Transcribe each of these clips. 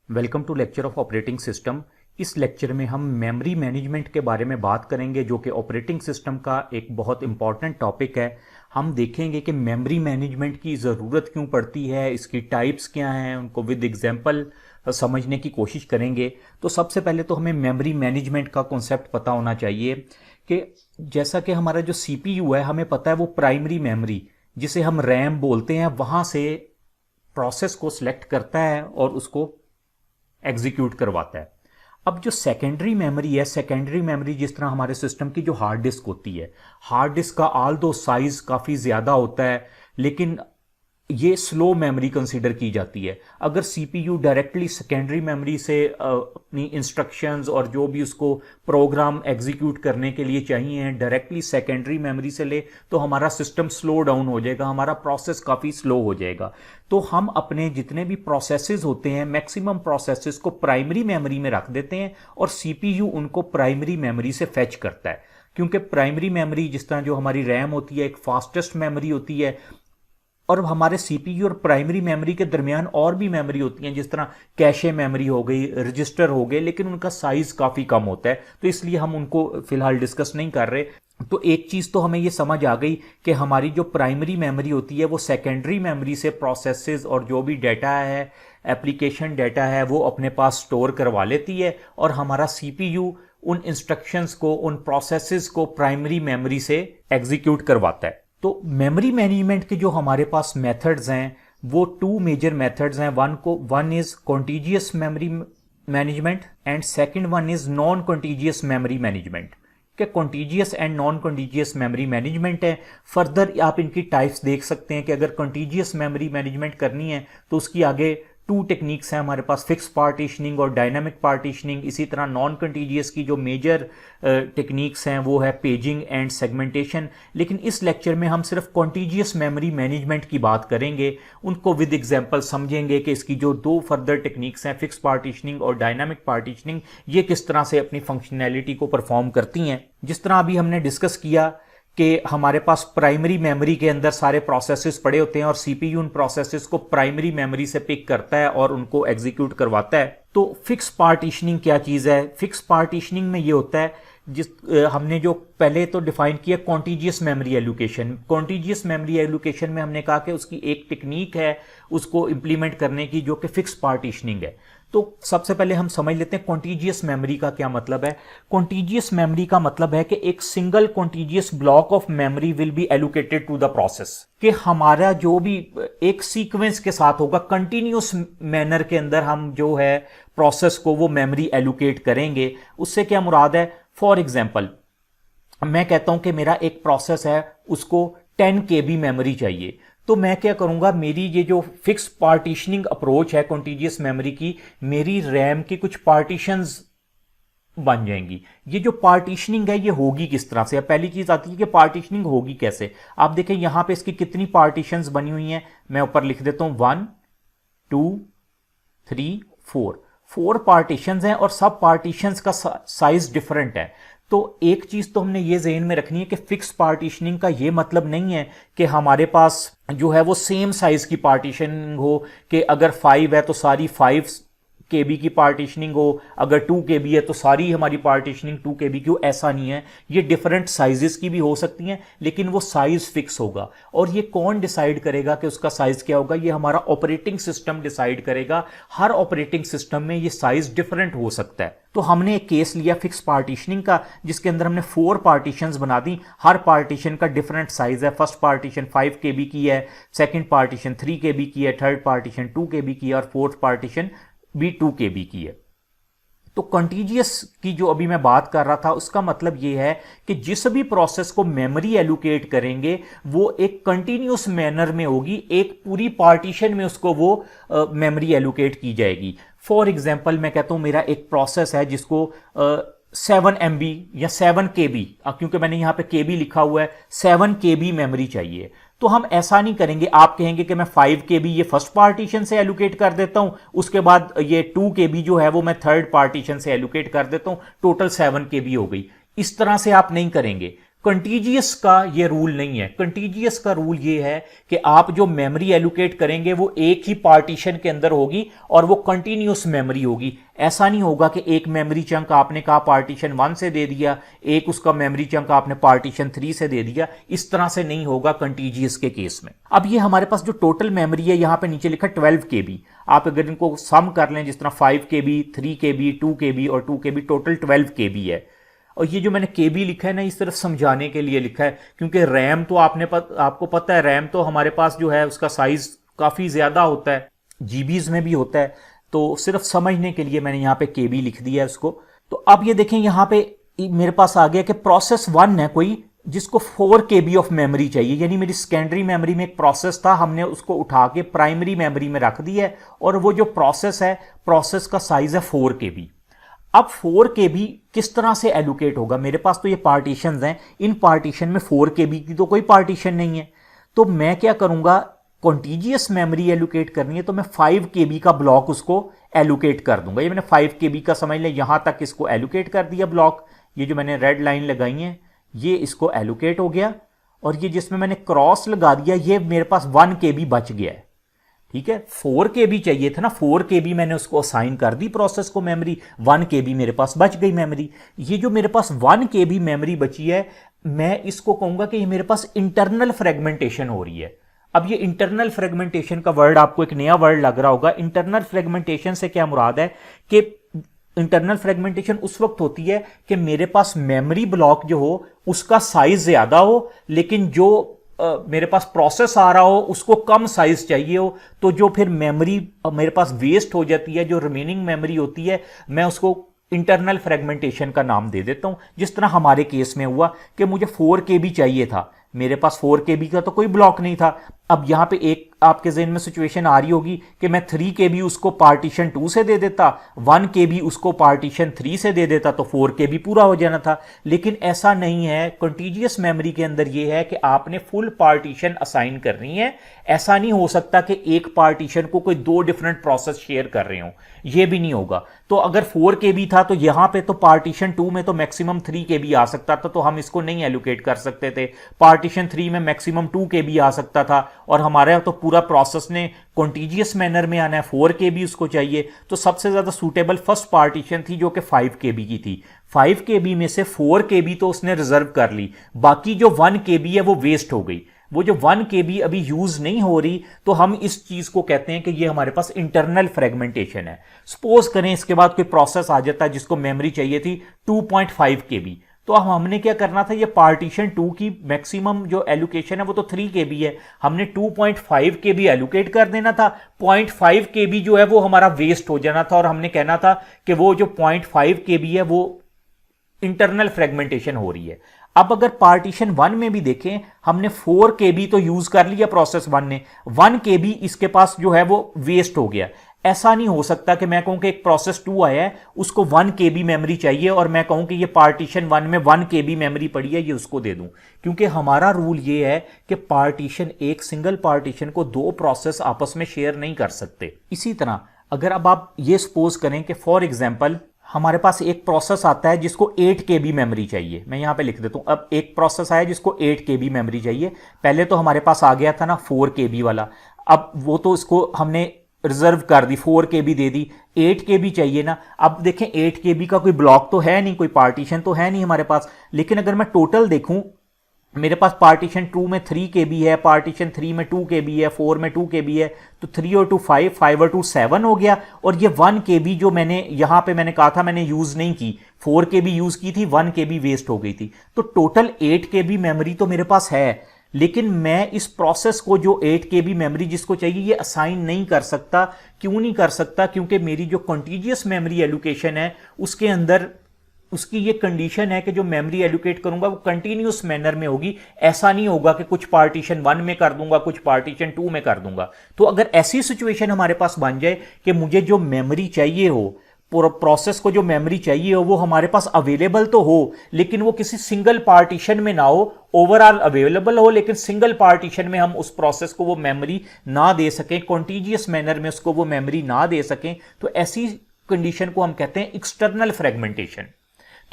Welcome to lecture of operating system. इस lecture में हम मेमोरी मैनेजमेंट के बारे में बात करेंगे, जो कि ऑपरेटिंग सिस्टम का एक बहुत इंपॉर्टेंट टॉपिक है। हम देखेंगे कि मेमोरी मैनेजमेंट की ज़रूरत क्यों पड़ती है, इसकी टाइप्स क्या हैं, उनको विद एग्जांपल समझने की कोशिश करेंगे। तो सबसे पहले तो हमें मेमोरी मैनेजमेंट का कॉन्सेप्ट पता होना चाहिए कि जैसा कि हमारा जो सीपीयू है, हमें पता है वो प्राइमरी मेमोरी जिसे हम रैम बोलते हैं, वहाँ से प्रोसेस को सिलेक्ट करता है और उसको एग्जीक्यूट करवाता है। अब जो सेकेंडरी मेमोरी है, सेकेंडरी मेमोरी जिस तरह हमारे सिस्टम की जो हार्ड डिस्क होती है, हार्ड डिस्क का ऑल दो साइज काफ़ी ज़्यादा होता है, लेकिन ये स्लो मेमोरी कंसीडर की जाती है। अगर सीपीयू डायरेक्टली सेकेंडरी मेमोरी से अपनी इंस्ट्रक्शंस और जो भी उसको प्रोग्राम एग्जीक्यूट करने के लिए चाहिए हैं डायरेक्टली सेकेंडरी मेमोरी से ले, तो हमारा सिस्टम स्लो डाउन हो जाएगा, हमारा प्रोसेस काफ़ी स्लो हो जाएगा। तो हम अपने जितने भी प्रोसेसेस होते हैं, मैक्सिमम प्रोसेसेस को प्राइमरी मेमोरी में रख देते हैं और सीपीयू उनको प्राइमरी मेमोरी से फेच करता है। क्योंकि प्राइमरी मेमोरी जिस तरह जो हमारी रैम होती है एक फास्टेस्ट मेमोरी होती है, और हमारे सीपीयू और प्राइमरी मेमोरी के दरमियान और भी मेमोरी होती हैं, जिस तरह कैशे मेमोरी हो गई, रजिस्टर हो गए, लेकिन उनका साइज काफ़ी कम होता है, तो इसलिए हम उनको फिलहाल डिस्कस नहीं कर रहे। तो एक चीज़ तो हमें ये समझ आ गई कि हमारी जो प्राइमरी मेमोरी होती है वो सेकेंडरी मेमोरी से प्रोसेसेस और जो भी डाटा है, एप्लीकेशन डाटा है, वो अपने पास स्टोर करवा लेती है, और हमारा सीपीयू उन इंस्ट्रक्शंस को, उन प्रोसेसेस को प्राइमरी मेमोरी से एग्जीक्यूट करवाता है। तो मेमोरी मैनेजमेंट के जो हमारे पास मेथड्स हैं वो टू मेजर मेथड्स हैं। One is contiguous memory management and second one is non contiguous memory management. क्या contiguous and non contiguous memory management है। फर्दर आप इनकी टाइप्स देख सकते हैं कि अगर कॉन्टिजियस मेमोरी मैनेजमेंट करनी है तो उसकी आगे टू टेक्निक्स हैं हमारे पास, फिक्स पार्टीशनिंग और डायनामिक पार्टीशनिंग। इसी तरह नॉन कंटीजियस की जो मेजर टेक्निक्स हैं वो है पेजिंग एंड सेगमेंटेशन। लेकिन इस लेक्चर में हम सिर्फ कॉन्टिजियस मेमोरी मैनेजमेंट की बात करेंगे, उनको विद एग्जांपल समझेंगे कि इसकी जो दो फर्दर टेक्निक्स हैं, फिक्स पार्टीशनिंग और डायनामिक पार्टीशनिंग, ये किस तरह से अपनी फंक्शनैलिटी को परफॉर्म करती हैं। जिस तरह अभी हमने डिस्कस किया कि हमारे पास प्राइमरी मेमोरी के अंदर सारे प्रोसेसेस पड़े होते हैं और सीपीयू उन प्रोसेसेस को प्राइमरी मेमोरी से पिक करता है और उनको एग्जीक्यूट करवाता है। तो फिक्स पार्टीशनिंग क्या चीज़ है? फिक्स पार्टीशनिंग में ये होता है, हमने जो पहले तो डिफाइन किया contiguous memory allocation. Contiguous memory allocation में हमने कहा कि उसकी एक टेक्निक है उसको इंप्लीमेंट करने की, जो कि फिक्स पार्टीशनिंग है। तो सबसे पहले हम समझ लेते हैं कॉन्टिजियस मेमोरी का क्या मतलब है। कॉन्टिजियस मेमोरी का मतलब है कि एक single contiguous block of memory will be allocated to the process, कि हमारा जो भी एक सीक्वेंस के साथ होगा, कंटिन्यूस मैनर के अंदर हम जो है प्रोसेस को वो मेमोरी एलोकेट करेंगे। उससे क्या मुराद है? फॉर एग्जाम्पल मैं कहता हूं कि मेरा एक प्रोसेस है, उसको 10 KB मेमोरी चाहिए, तो मैं क्या करूंगा, मेरी ये जो फिक्स पार्टीशनिंग अप्रोच है कॉन्टिजियस मेमोरी की, मेरी रैम की कुछ पार्टीशंस बन जाएंगी। ये जो पार्टीशनिंग है ये होगी किस तरह से? पहली चीज आती है कि पार्टीशनिंग होगी कैसे। आप देखें यहां पे इसकी कितनी पार्टीशंस बनी हुई हैं, मैं ऊपर लिख देता हूं 1 2 3 4। 4 पार्टीशंस हैं और सब पार्टीशंस का साइज डिफरेंट है। तो एक चीज तो हमने ये ज़हन में रखनी है कि फिक्स पार्टीशनिंग का ये मतलब नहीं है कि हमारे पास जो है वो सेम साइज की पार्टीशनिंग हो, कि अगर 5 है तो सारी 5 KB की पार्टीशनिंग हो, अगर 2 KB है तो सारी हमारी पार्टीशनिंग 2 KB की हो। ऐसा नहीं है, ये डिफरेंट साइजेस की भी हो सकती हैं, लेकिन वो साइज फिक्स होगा। और ये कौन डिसाइड करेगा कि उसका साइज क्या होगा? ये हमारा ऑपरेटिंग सिस्टम डिसाइड करेगा। हर ऑपरेटिंग सिस्टम में ये साइज डिफरेंट हो सकता है। तो हमने एक केस लिया फिक्स पार्टीशनिंग का, जिसके अंदर हमने 4 पार्टीशंस बना दी, हर पार्टीशन का डिफरेंट साइज है। फर्स्ट पार्टीशन 5 KB की है, सेकंड पार्टीशन 3 KB की है, थर्ड पार्टीशन 2 KB की है और फोर्थ पार्टीशन भी 2 KB की है। तो कंटीजियस की जो अभी मैं बात कर रहा था उसका मतलब यह है कि जिस भी प्रोसेस को मेमोरी एलोकेट करेंगे वो एक कंटिन्यूस मैनर में होगी, एक पूरी पार्टीशन में उसको वो मेमोरी एलोकेट की जाएगी। फॉर एग्जांपल मैं कहता हूं मेरा एक प्रोसेस है जिसको 7 MB या 7 KB, क्योंकि मैंने यहां पे KB लिखा हुआ है, 7 KB मेमोरी चाहिए। तो हम ऐसा नहीं करेंगे, आप कहेंगे कि मैं 5 KB ये फर्स्ट पार्टीशन से एलोकेट कर देता हूं, उसके बाद ये 2 KB जो है वो मैं थर्ड पार्टीशन से एलोकेट कर देता हूं, टोटल 7 KB हो गई। इस तरह से आप नहीं करेंगे। कंटीजियस का ये रूल नहीं है। कंटीजियस का रूल ये है कि आप जो मेमोरी एलोकेट करेंगे वो एक ही पार्टीशन के अंदर होगी और वो कंटिन्यूस मेमोरी होगी। ऐसा नहीं होगा कि एक मेमोरी चंक आपने कहा पार्टीशन 1 से दे दिया, एक उसका मेमोरी चंक आपने पार्टीशन 3 से दे दिया। इस तरह से नहीं होगा कंटीजियस के केस में। अब ये हमारे पास जो टोटल मेमोरी है, यहां पे नीचे लिखा 12 KB। आप अगर इनको सम कर लें, जिस तरह 5 KB, 3 KB, 2 KB और 2 KB, टोटल 12 KB है। और ये जो मैंने KB लिखा है ना, इस तरफ समझाने के लिए लिखा है, क्योंकि रैम तो आपको पता है, रैम तो हमारे पास जो है उसका साइज काफी ज्यादा होता है, जीबीज में भी होता है। तो सिर्फ समझने के लिए मैंने यहाँ पे KB लिख दिया है उसको। तो अब ये देखें, यहाँ पे मेरे पास आ गया कि प्रोसेस 1 है कोई, जिसको 4 KB ऑफ मेमोरी चाहिए। यानी मेरी सेकेंडरी मेमोरी में एक प्रोसेस था, हमने उसको उठा के प्राइमरी मेमोरी में रख दिया है, और वो जो प्रोसेस है, प्रोसेस का साइज है 4 KB। अब 4 KB किस तरह से एलोकेट होगा? मेरे पास तो ये पार्टीशंस हैं, इन पार्टीशन में 4 KB की तो कोई पार्टीशन नहीं है। तो मैं क्या करूंगा, कॉन्टिजियस मेमोरी एलोकेट करनी है तो मैं 5 KB का ब्लॉक उसको एलोकेट कर दूंगा। ये मैंने 5 KB का समझ लें, यहां तक इसको एलोकेट कर दिया ब्लॉक। ये जो मैंने रेड लाइन लगाई है, ये इसको एलोकेट हो गया, और ये जिसमें मैंने क्रॉस लगा दिया, ये मेरे पास 1 KB बच गया है। ठीक है, 4 KB चाहिए था ना, 4 KB मैंने उसको असाइन कर दी प्रोसेस को मेमोरी, 1 KB मेरे पास बच गई मेमोरी। ये जो मेरे पास 1 KB मेमोरी बची है, मैं इसको कहूंगा कि ये मेरे पास इंटरनल फ्रेगमेंटेशन हो रही है। अब ये इंटरनल फ्रेगमेंटेशन का वर्ड आपको एक नया वर्ड लग रहा होगा। इंटरनल फ्रेगमेंटेशन से क्या मुराद है कि इंटरनल फ्रेगमेंटेशन उस वक्त होती है कि मेरे पास मेमोरी ब्लॉक जो हो उसका साइज ज्यादा हो, लेकिन जो मेरे पास प्रोसेस आ रहा हो उसको कम साइज चाहिए हो। तो जो फिर मेमोरी मेरे पास वेस्ट हो जाती है, जो रिमेनिंग मेमोरी होती है, मैं उसको इंटरनल फ्रेगमेंटेशन का नाम दे देता हूं। जिस तरह हमारे केस में हुआ कि मुझे 4 KB चाहिए था, मेरे पास 4 KB का तो कोई ब्लॉक नहीं था। अब यहां पे एक आपके ज़हन में सिचुएशन आ रही होगी कि मैं 3 KB उसको पार्टीशन 2 से दे देता, 1 KB उसको पार्टीशन 3 से दे देता, तो 4 KB पूरा हो जाना था। लेकिन ऐसा नहीं है। कॉन्टिजियस मेमोरी के अंदर यह है कि आपने फुल पार्टीशन असाइन करनी है। ऐसा नहीं हो सकता कि एक पार्टीशन को कोई 2 डिफरेंट प्रोसेस शेयर कर रहे हो, यह भी नहीं होगा। तो अगर 4 KB था तो यहां पे तो पार्टीशन 2 में तो मैक्सिमम 3 KB आ सकता था, तो हम इसको नहीं एलोकेट कर सकते थे। पार्टीशन 3 में मैक्सिमम 2 KB आ सकता था, और हमारे तो पूरा प्रोसेस ने कॉन्टिजियस मैनर में आना है, 4 KB उसको चाहिए। तो सबसे ज्यादा सूटेबल फर्स्ट पार्टीशन थी जो कि 5 KB की थी। 5 KB में से 4 KB तो उसने रिजर्व कर ली, बाकी जो 1 KB है वो वेस्ट हो गई। वो जो 1 KB अभी यूज नहीं हो रही, तो हम इस चीज को कहते हैं कि ये हमारे पास इंटरनल फ्रेगमेंटेशन है। सपोज करें इसके बाद कोई प्रोसेस आ जाता है जिसको मेमोरी चाहिए थी 2.5 KB, तो अब हमने क्या करना था, ये पार्टीशन 2 की मैक्सिमम जो एलोकेशन है वो तो 3 KB है, हमने 2.5 KB एलोकेट कर देना था। 0.5 KB जो है वो हमारा वेस्ट हो जाना था, और हमने कहना था कि वो जो 0.5 KB है वो इंटरनल फ्रेगमेंटेशन हो रही है। अब अगर पार्टीशन 1 में भी देखें, हमने 4 KB तो यूज कर लिया प्रोसेस 1 ने, 1 KB इसके पास जो है वो वेस्ट हो गया। ऐसा नहीं हो सकता कि मैं कहूं कि एक प्रोसेस 2 आया है, उसको 1 KB मेमोरी चाहिए, और मैं कहूं कि ये पार्टीशन 1 में 1 KB मेमोरी पड़ी है, ये उसको दे दूं। क्योंकि हमारा रूल ये है कि पार्टीशन, एक सिंगल पार्टीशन को 2 प्रोसेस आपस में शेयर नहीं कर सकते। इसी तरह अगर अब आप ये सपोज करें कि फॉर एग्जाम्पल हमारे पास एक प्रोसेस आता है जिसको 8 KB मेमोरी चाहिए, मैं यहां पे लिख देता हूं। अब एक प्रोसेस आया जिसको 8 KB मेमोरी चाहिए। पहले तो हमारे पास आ गया था ना 4 KB वाला, अब वो तो इसको हमने रिजर्व कर दी, 4 KB दे दी, 8 KB चाहिए ना। अब देखें 8 KB का कोई ब्लॉक तो है नहीं, कोई पार्टीशन तो है नहीं हमारे पास। लेकिन अगर मैं टोटल देखूं, मेरे पास पार्टीशन 2 में 3 KB है, पार्टीशन 3 में 2 KB है, 4 में 2 KB है, तो 3 और 2 5, 5 और 2 7 हो गया। और ये 1 KB जो मैंने यहां पे मैंने कहा था मैंने यूज नहीं की, 4 KB यूज की थी, 1 KB वेस्ट हो गई थी। तो टोटल 8 KB मेमोरी तो मेरे पास है, लेकिन मैं इस प्रोसेस को जो 8 KB मेमोरी जिसको चाहिए ये असाइन नहीं कर सकता। क्यों नहीं कर सकता? क्योंकि मेरी जो कॉन्टिजियस मेमोरी एलोकेशन है उसके अंदर उसकी ये कंडीशन है कि जो मेमोरी एलोकेट करूंगा वो कंटिन्यूस मैनर में होगी। ऐसा नहीं होगा कि कुछ पार्टीशन 1 में कर दूंगा, कुछ पार्टीशन 2 में कर दूंगा। तो अगर ऐसी सिचुएशन हमारे पास बन जाए कि मुझे जो मेमोरी चाहिए हो, प्रोसेस को जो मेमोरी चाहिए हो वो हमारे पास अवेलेबल तो हो, लेकिन वो किसी सिंगल पार्टीशन में ना हो, ओवरऑल अवेलेबल हो लेकिन सिंगल पार्टीशन में हम उस प्रोसेस को वो मेमोरी ना दे सकें, कॉन्टिजियस मैनर में उसको वो मेमोरी ना दे सकें, तो ऐसी कंडीशन को हम कहते हैं एक्सटर्नल फ्रेगमेंटेशन।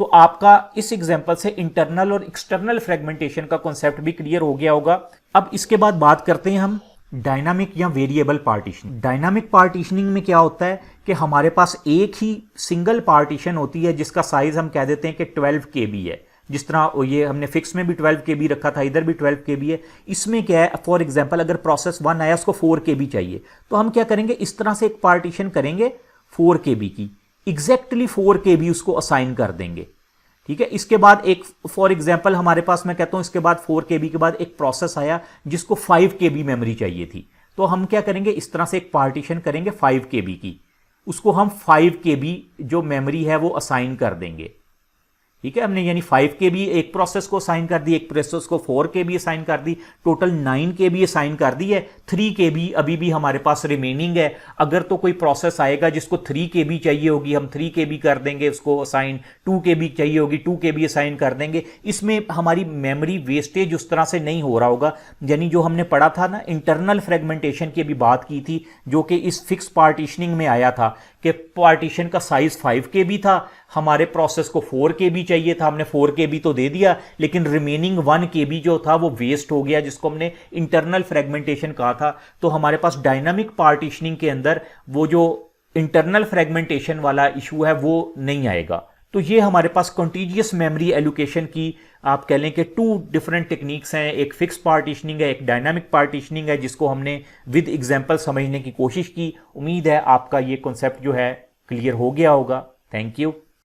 तो आपका इस एग्जांपल से इंटरनल और एक्सटर्नल फ्रेगमेंटेशन का कॉन्सेप्ट भी क्लियर हो गया होगा। अब इसके बाद बात करते हैं हम डायनामिक या वेरिएबल पार्टीशनिंग। डायनामिक पार्टीशनिंग में क्या होता है कि हमारे पास एक ही सिंगल पार्टीशन होती है जिसका साइज हम कह देते हैं कि 12 KB है। जिस तरह ये हमने फिक्स में भी 12 KB रखा था, इधर भी 12 KB है। इसमें क्या है, फॉर एग्जांपल अगर प्रोसेस 1 आया, उसको 4 KB चाहिए, तो हम क्या करेंगे, इस तरह से एक पार्टीशन करेंगे 4 KB की, एग्जैक्टली 4 KB उसको असाइन कर देंगे। ठीक है। इसके बाद एक फॉर एग्जांपल हमारे पास, मैं कहता हूं इसके बाद 4 KB के बाद एक प्रोसेस आया जिसको 5 KB मेमोरी चाहिए थी, तो हम क्या करेंगे, इस तरह से एक पार्टीशन करेंगे 5 KB की, उसको हम 5 KB जो मेमोरी है वो असाइन कर देंगे। ठीक है, हमने यानी 5 KB एक प्रोसेस को असाइन कर दी, एक प्रोसेस को 4 KB असाइन कर दी, टोटल 9 KB असाइन कर दी है। 3 KB अभी भी हमारे पास रिमेनिंग है। अगर तो कोई प्रोसेस आएगा जिसको 3 KB चाहिए होगी, हम 3 KB कर देंगे उसको असाइन, 2 KB चाहिए होगी 2 KB असाइन कर देंगे। इसमें हमारी मेमोरी वेस्टेज उस तरह से नहीं हो रहा होगा। यानी जो हमने पढ़ा था ना, इंटरनल फ्रेगमेंटेशन की अभी बात की थी, जो कि इस फिक्स पार्टीशनिंग में आया था कि पार्टीशन का साइज 5 KB था, हमारे प्रोसेस को 4 KB चाहिए था, हमने 4 KB तो दे दिया, लेकिन रिमेनिंग 1 KB जो था वो वेस्ट हो गया, जिसको हमने इंटरनल फ्रेगमेंटेशन कहा था। तो हमारे पास डायनामिक पार्टीशनिंग के अंदर वो जो इंटरनल फ्रेगमेंटेशन वाला इशू है वो नहीं आएगा। तो ये हमारे पास कॉन्टिजियस मेमोरी एलोकेशन की आप कह लें कि 2 डिफरेंट टेक्निक्स हैं, एक फिक्स पार्टीशनिंग है, एक डायनामिक पार्टीशनिंग है, जिसको हमने विद एग्जांपल समझने की कोशिश की। उम्मीद है आपका ये कॉन्सेप्ट जो है क्लियर हो गया होगा। Thank you.